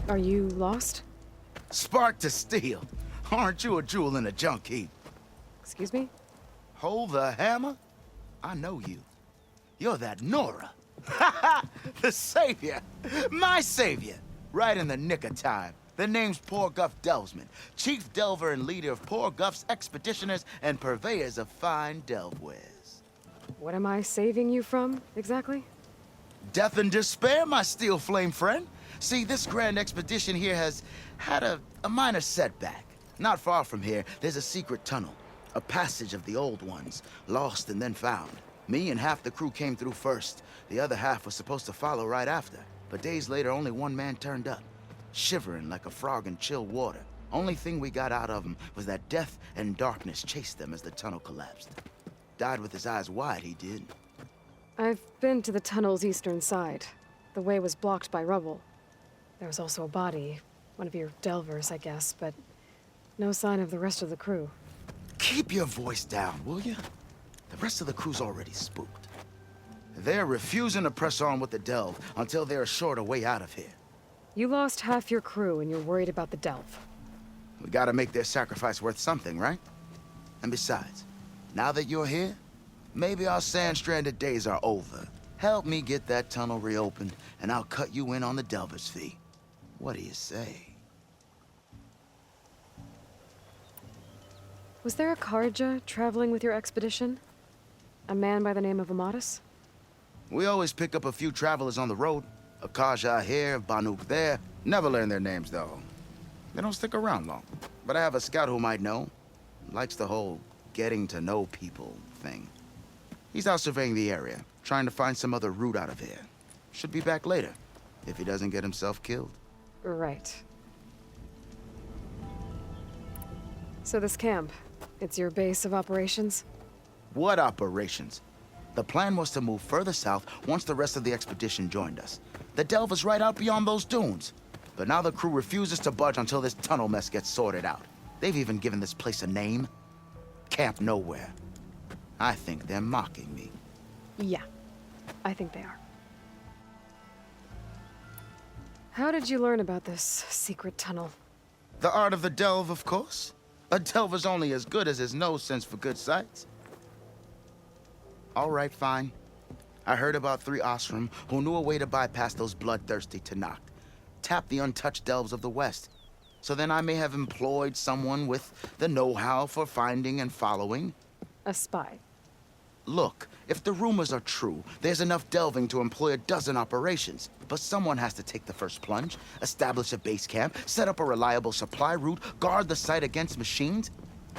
Are you lost? Spark to steel. Aren't you a jewel in a junk heap? Excuse me? Hold the hammer? I know you. You're that Nora. The savior. My savior. Right in the nick of time. The name's Poor Guff Delvesman, chief delver and leader of Poor Guff's expeditioners and purveyors of fine delve wares. What am I saving you from, exactly? Death and despair, my steel flame friend. See, this grand expedition here has had a minor setback. Not far from here, there's a secret tunnel. A passage of the old ones, lost and then found. Me and half the crew came through first. The other half was supposed to follow right after. But days later, only one man turned up, shivering like a frog in chill water. Only thing we got out of him was that death and darkness chased them as the tunnel collapsed. Died with his eyes wide, he did. I've been to the tunnel's eastern side. The way was blocked by rubble. There was also a body, one of your delvers, I guess, but no sign of the rest of the crew. Keep your voice down, will you? The rest of the crew's already spooked. They're refusing to press on with the delve until they're assured a way out of here. You lost half your crew and you're worried about the delve. We gotta make their sacrifice worth something, right? And besides, now that you're here, maybe our sand-stranded days are over. Help me get that tunnel reopened, and I'll cut you in on the delver's fee. What do you say? Was there a Kharja traveling with your expedition? A man by the name of Amatus? We always pick up a few travelers on the road. A Kharja here, Banuk there. Never learn their names, though. They don't stick around long. But I have a scout who might know. Likes the whole getting to know people thing. He's out surveying the area, trying to find some other route out of here. Should be back later, if he doesn't get himself killed. Right. So this camp, it's your base of operations? What operations? The plan was to move further south once the rest of the expedition joined us. The delve is right out beyond those dunes. But now the crew refuses to budge until this tunnel mess gets sorted out. They've even given this place a name. Camp Nowhere. I think they're mocking me. Yeah, I think they are. How did you learn about this secret tunnel? The art of the delve, of course. A delver's only as good as his nose sense for good sights. All right, fine. I heard about 3 Osram who knew a way to bypass those bloodthirsty Tenakth. Tap the untouched delves of the West. So then I may have employed someone with the know-how for finding and following. A spy. Look, if the rumors are true, there's enough delving to employ a dozen operations. But someone has to take the first plunge, establish a base camp, set up a reliable supply route, guard the site against machines.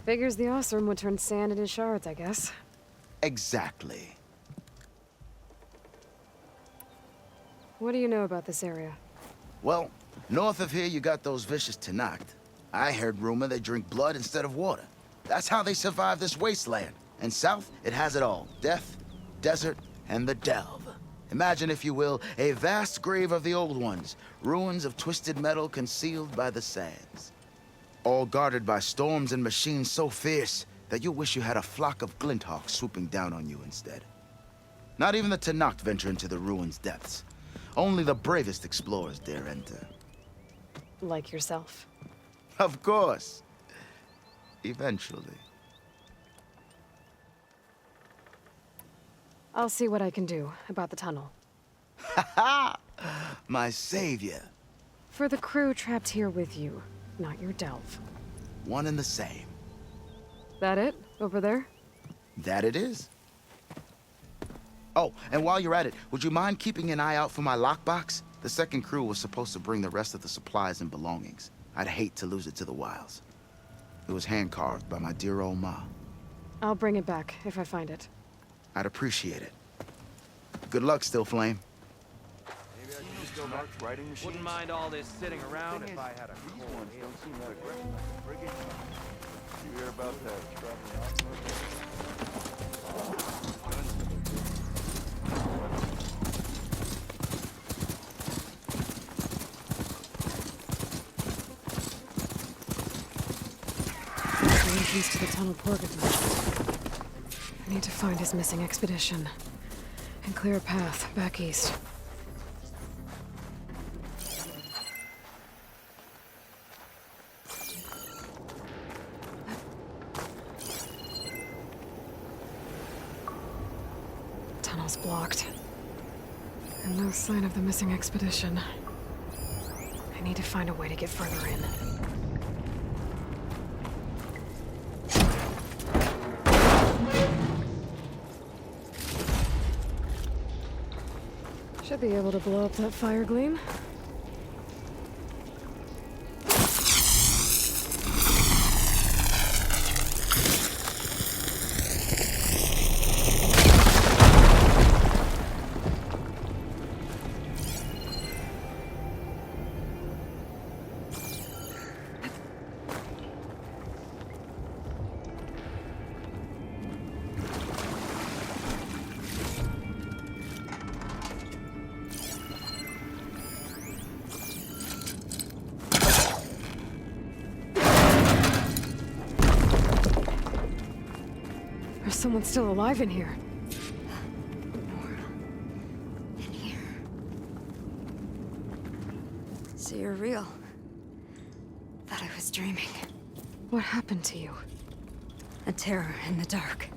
Figures the Osram would turn sand into shards, I guess. Exactly. What do you know about this area? Well, north of here you got those vicious Tenakth. I heard rumor they drink blood instead of water. That's how they survive this wasteland. And south, it has it all. Death, desert, and the delve. Imagine, if you will, a vast grave of the old ones. Ruins of twisted metal concealed by the sands. All guarded by storms and machines so fierce that you wish you had a flock of glinthawks swooping down on you instead. Not even the Tenakth venture into the ruins' depths. Only the bravest explorers dare enter. Like yourself. Of course. Eventually. I'll see what I can do about the tunnel. Ha-ha! My savior. For the crew trapped here with you, not your delve. One and the same. That it? Over there? That it is. Oh, and while you're at it, would you mind keeping an eye out for my lockbox? The second crew was supposed to bring the rest of the supplies and belongings. I'd hate to lose it to the wilds. It was hand-carved by my dear old ma. I'll bring it back if I find it. I'd appreciate it. Good luck, Still Flame. Maybe I should just go back to writing machines. Wouldn't mind all this sitting around if I had a These cold. ones don't seem that aggressive. Friggin'. You hear about that traveling Osmo? The entrance to the tunnel Purgative. I need to find his missing expedition and clear a path back east. tunnel's blocked. And no sign of the missing expedition. I need to find a way to get further in. Should be able to blow up that fire gleam. There's someone still alive in here. In here. So you're real. Thought I was dreaming. What happened to you? A terror in the dark.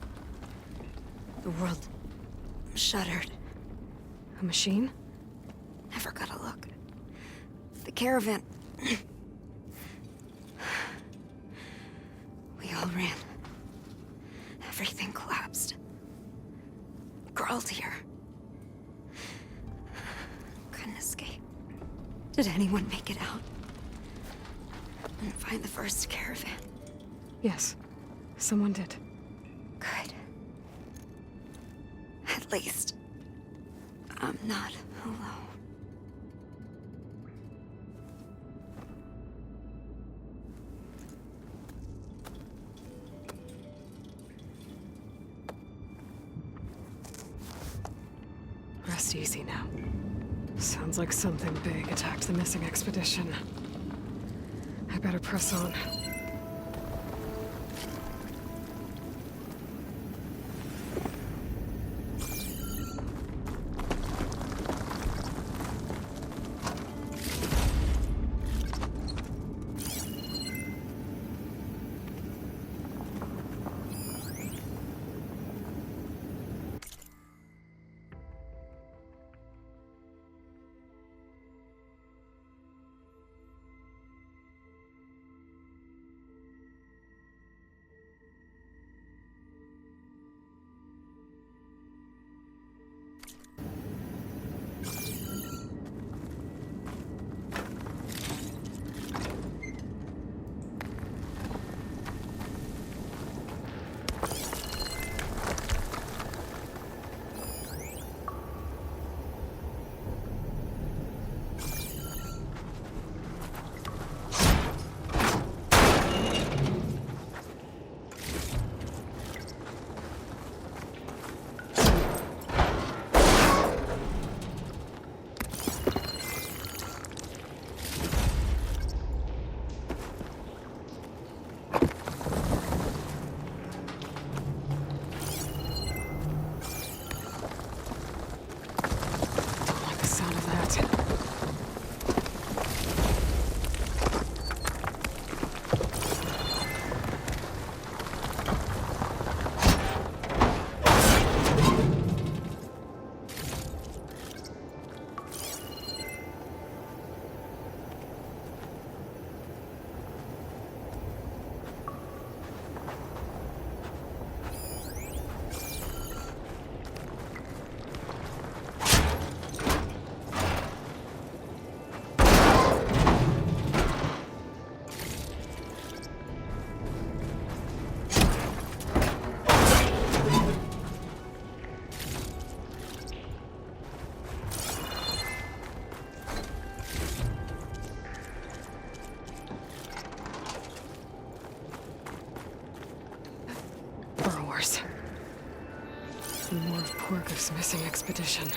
The world shuddered. A machine? Never got a look. The caravan. We all ran. Everything collapsed. Crawled here. Couldn't escape. Did anyone make it out? And find the first caravan? Yes. Someone did. Good. At least, I'm not alone. Rest easy now. Sounds like something big attacked the missing expedition. I better press on. More of Porgur's missing expedition.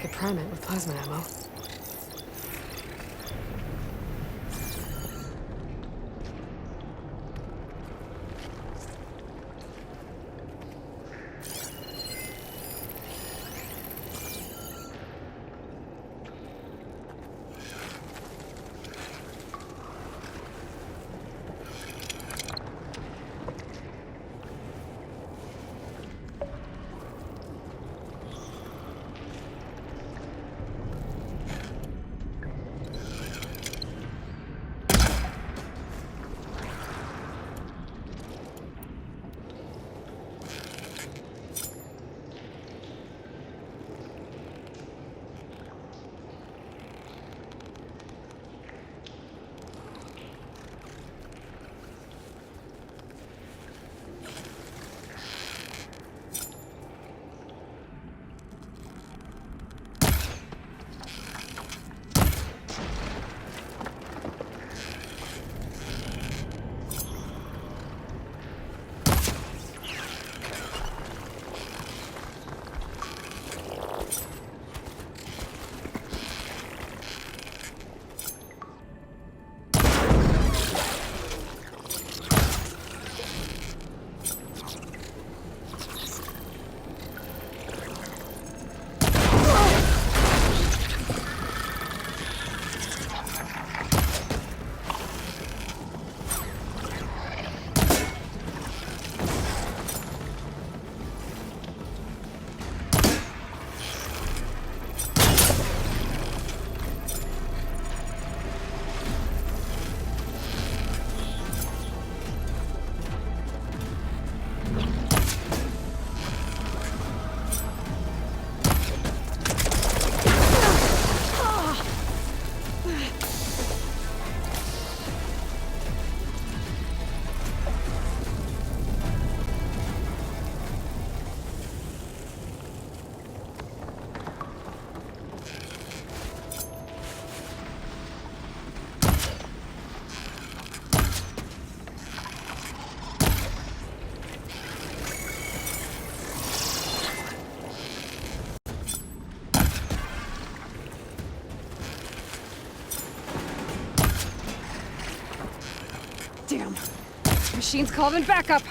could prime it with plasma ammo. Damn. Machine's calling backup.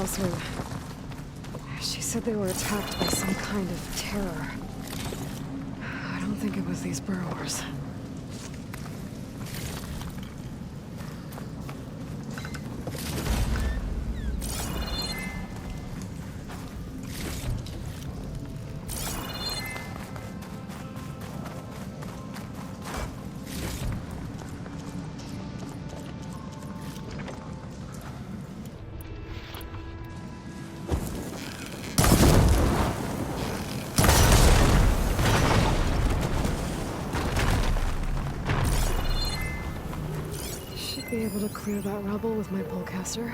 Elswyn. She said they were attacked by some kind of terror. I don't think it was these burrowers. Be able to clear that rubble with my polecaster.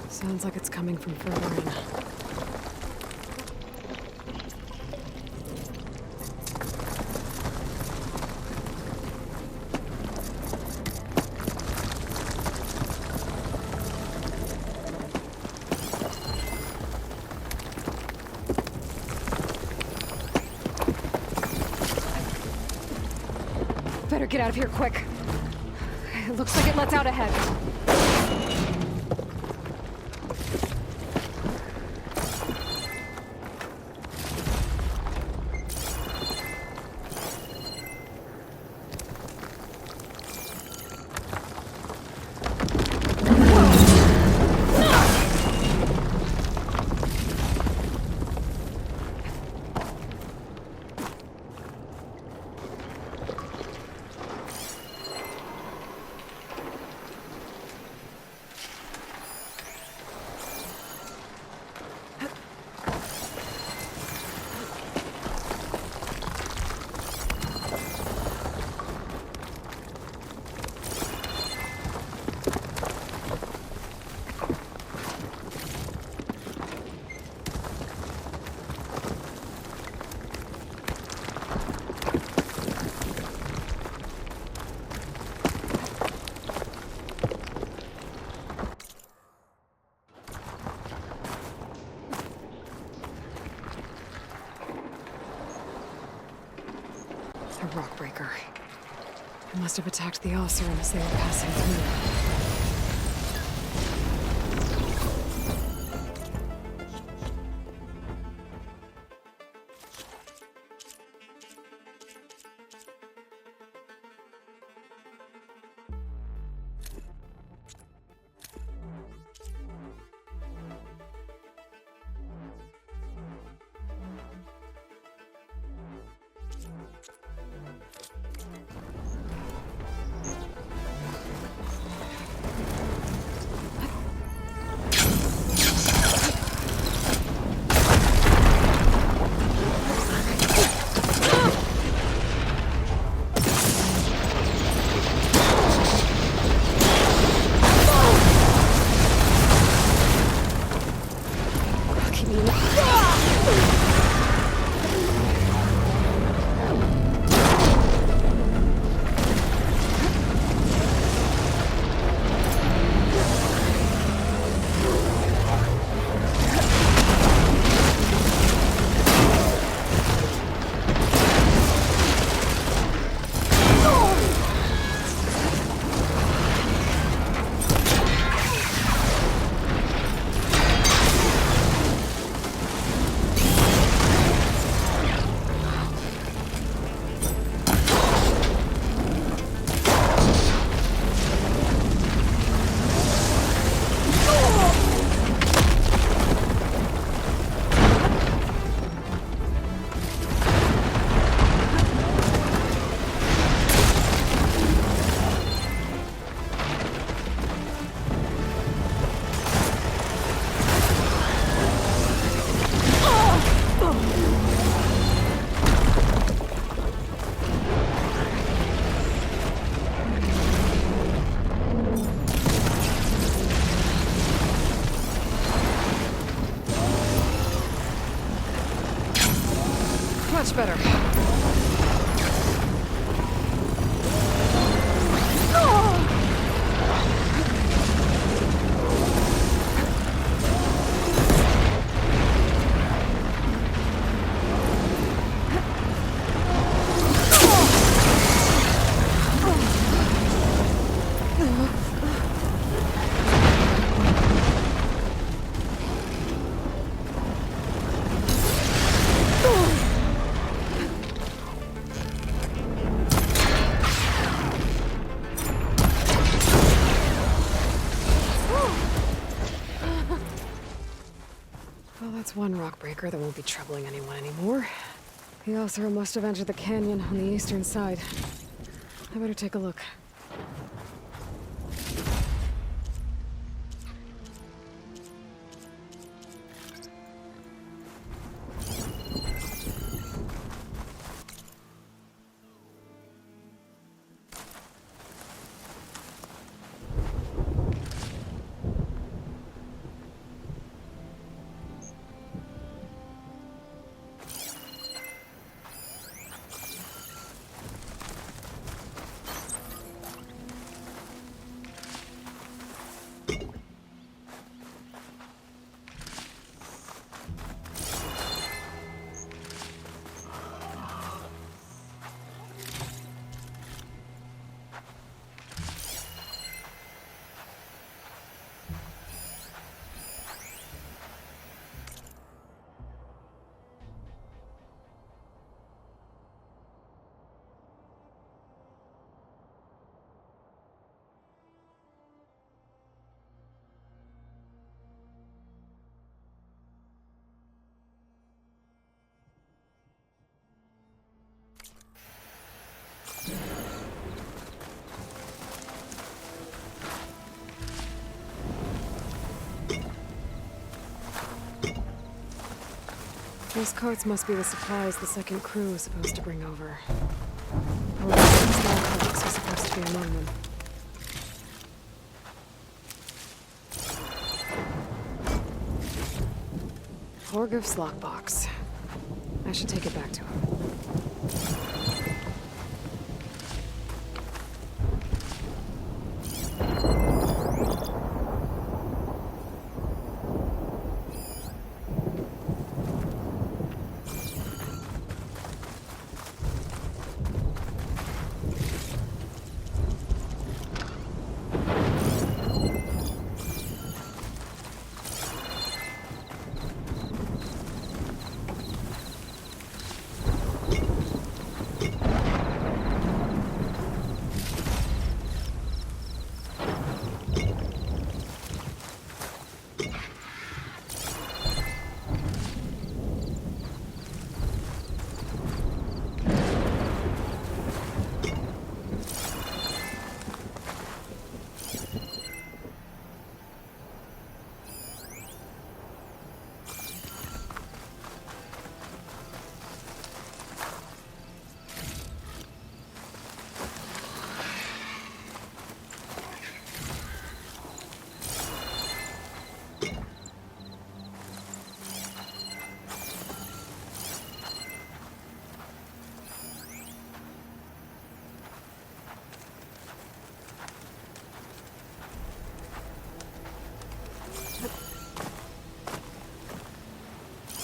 Sounds like it's coming from further in. Better get out of here quick. It looks like it lets out ahead. A rockbreaker. It must have attacked the Oseram as they were passing through. Much better. Well, that's one rock breaker that won't be troubling anyone anymore. The Oseram must have entered the canyon on the eastern side. I better take a look. These carts must be the supplies the second crew is supposed to bring over. However, small carts are supposed to be among them. Horgriff's lockbox. I should take it back to him.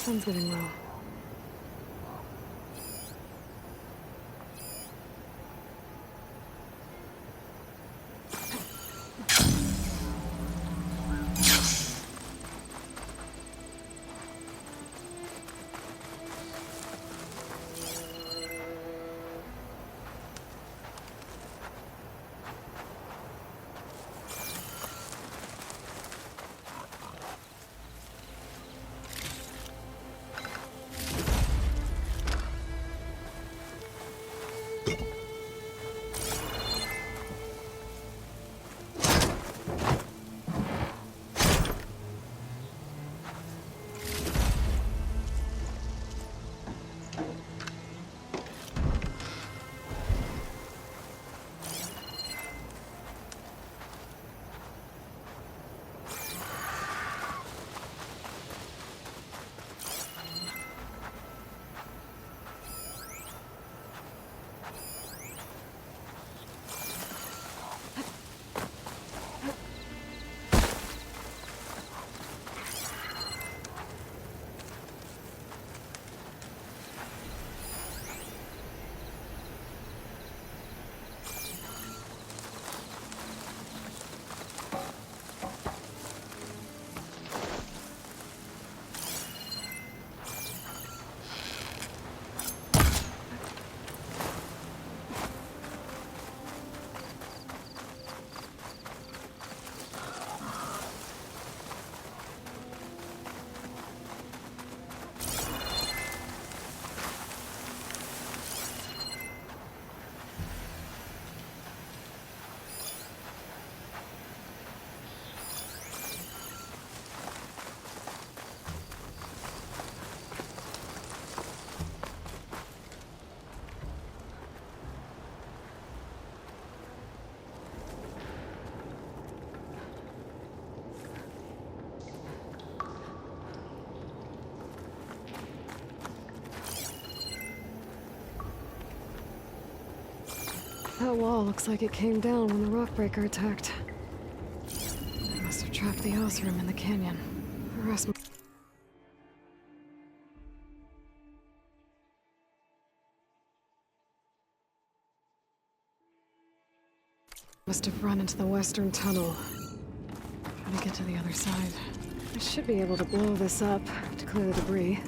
Sun's getting low. That wall looks like it came down when the rockbreaker attacked. They must have trapped the Osram in the canyon. The rest must have run into the western tunnel. How to get to the other side? I should be able to blow this up to clear the debris.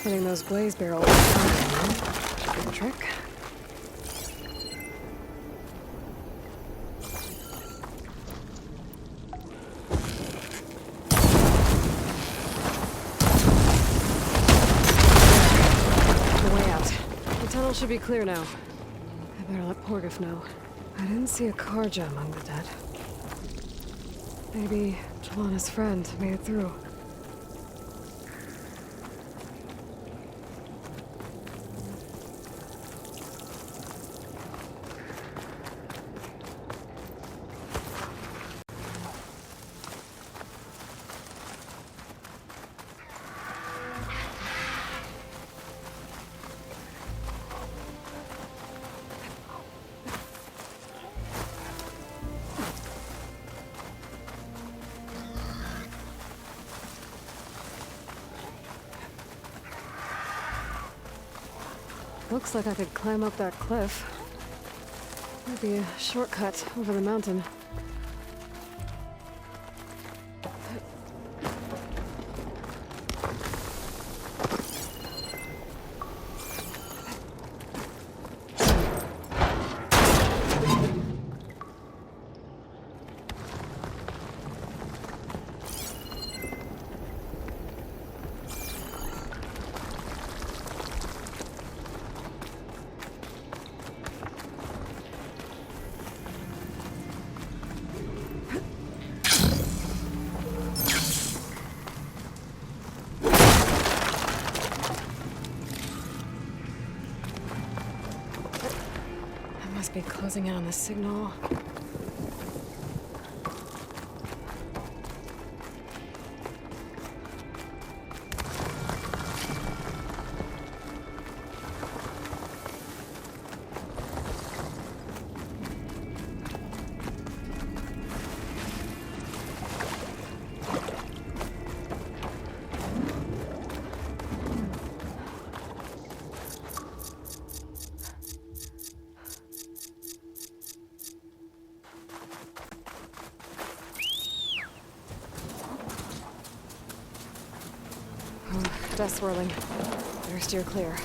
Hitting those blaze barrels should be the trick. Should be clear now. I better let Porgif know. I didn't see a Karja among the dead. Maybe Jelana's friend made it through. Looks like I could climb up that cliff. Might be a shortcut over the mountain. Must be closing in on the signal. Dust swirling. Better steer clear.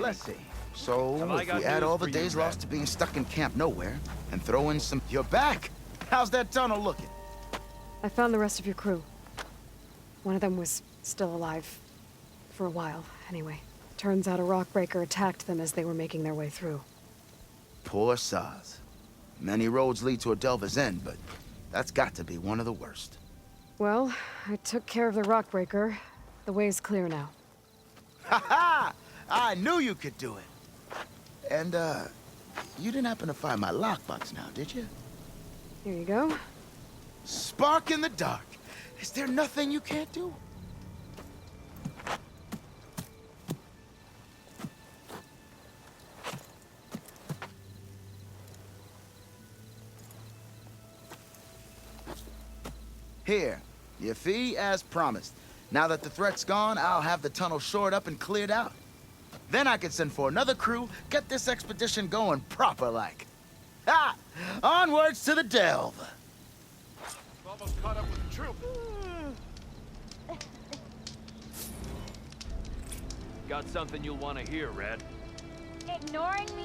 Let's see. So, Have I if got we add news all the for you, days Red? lost to being stuck in Camp Nowhere, and throw in some... You're back! How's that tunnel looking? I found the rest of your crew. One of them was still alive. For a while, anyway. Turns out a rockbreaker attacked them as they were making their way through. Poor Saz. Many roads lead to a Delver's End, but that's got to be one of the worst. Well, I took care of the rockbreaker. The way's clear now. Ha ha! I knew you could do it! And, you didn't happen to find my lockbox now, did you? Here you go. Spark in the dark. Is there nothing you can't do? Here, your fee as promised. Now that the threat's gone, I'll have the tunnel shored up and cleared out. Then I can send for another crew, get this expedition going proper-like. Ha! Onwards to the Delve! Almost caught up with the troop. Got something you'll want to hear, Red. Ignoring me